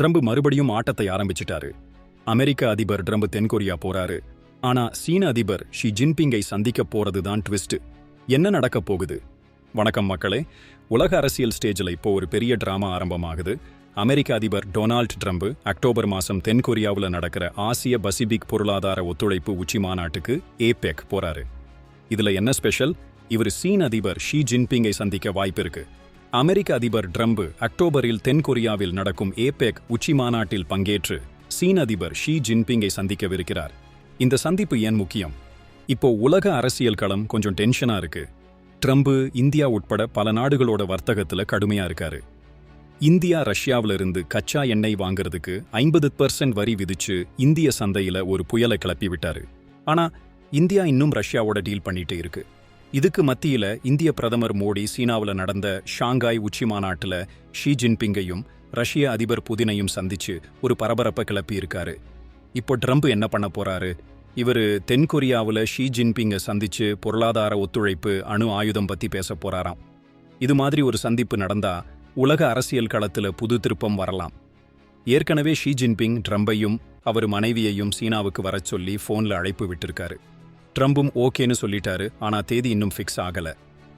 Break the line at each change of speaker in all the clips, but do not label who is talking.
Trump மறுபடியும் ஆட்டத்தை ஆரம்பிச்சிட்டாரு. அமெரிக்க அதிபர் ட்ரம்ப் தென்கொரியா போறாரு. ஆனா சீன அதிபர் ஷி ஜின்பிங்கை சந்திக்க போறதுதான் ட்விஸ்ட். என்ன நடக்க போகுது? வணக்கம் மக்களே. உலக அரசியல் ஸ்டேஜில் இப்போ ஒரு பெரிய டிராமா ஆரம்பமாகுது. அமெரிக்க அதிபர் டொனால்ட் ட்ரம்ப் அக்டோபர் மாசம் தென்கொரியாவில் நடக்கிற ஆசிய பசிபிக் பொருளாதார ஒத்துழைப்பு உச்சி மாநாட்டுக்கு ஏபெக் போறாரு. இதுல என்ன ஸ்பெஷல்? இவர் சீன அதிபர் ஷி ஜின்பிங்கை சந்திக்க வாய்ப்பு இருக்கு. அமெரிக்க அதிபர் ட்ரம்ப் அக்டோபரில் தென்கொரியாவில் நடக்கும் ஏபெக் உச்சி மாநாட்டில் பங்கேற்று சீன அதிபர் ஷி ஜின்பிங்கை சந்திக்கவிருக்கிறார். இந்த சந்திப்பு ஏன் முக்கியம்? இப்போ உலக அரசியல் களம் கொஞ்சம் டென்ஷனா இருக்கு. ட்ரம்ப் இந்தியா உட்பட பல நாடுகளோட வர்த்தகத்துல கடுமையா இருக்காரு. இந்தியா ரஷ்யாவில இருந்து கச்சா எண்ணெய் வாங்குறதுக்கு 50% வரி விதிச்சு இந்திய சந்தையில ஒரு புயலை கிளப்பி விட்டாரு. ஆனா இந்தியா இன்னும் ரஷ்யாவோட டீல் பண்ணிட்டு இருக்கு. இதுக்கு மத்தியில இந்திய பிரதமர் மோடி சீனாவில் நடந்த ஷாங்காய் உச்சி மாநாட்டில் ஷி ஜின்பிங்கையும் ரஷ்ய அதிபர் புதினையும் சந்திச்சு ஒரு பரபரப்பை கிளப்பி இருக்காரு. இப்போ ட்ரம்ப் என்ன பண்ண போறாரு? இவர் தென்கொரியாவில் ஷி ஜின்பிங்கை சந்திச்சு பொருளாதார ஒத்துழைப்பு, அணு ஆயுதம் பத்தி பேச போறாராம். இது மாதிரி ஒரு சந்திப்பு நடந்தா உலக அரசியல் களத்துல புது திருப்பம் வரலாம். ஏற்கனவே ஷி ஜின்பிங் ட்ரம்பையும் அவர் மனைவியையும் சீனாவுக்கு வரச் சொல்லி போன்ல அழைப்பு விட்டிருக்காரு. ட்ரம்பும் ஓகேன்னு சொல்லிட்டாரு. ஆனா தேதி இன்னும் ஃபிக்ஸ் ஆகல.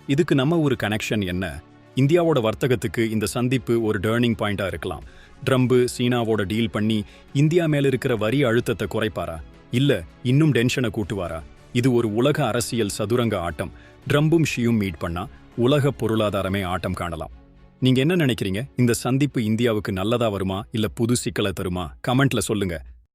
இதுக்கு நம்ம ஒரு கனெக்ஷன் என்ன? இந்தியாவோட வர்த்தகத்துக்கு இந்த சந்திப்பு ஒரு டர்னிங் பாயிண்டா இருக்கலாம். ட்ரம்ப் சீனாவோட டீல் பண்ணி இந்தியா மேல இருக்கிற வரி அழுத்தத்தை குறைப்பாரா? இல்ல இன்னும் டென்ஷனை கூட்டுவாரா? இது ஒரு உலக அரசியல் சதுரங்க ஆட்டம். ட்ரம்பும் ஷியும் மீட் பண்ணா உலக பொருளாதாரமே ஆட்டம் காணலாம். நீங்க என்ன நினைக்கிறீங்க? இந்த சந்திப்பு இந்தியாவுக்கு நல்லதா வருமா இல்ல புது சிக்கலை தருமா? கமெண்ட்ல சொல்லுங்க.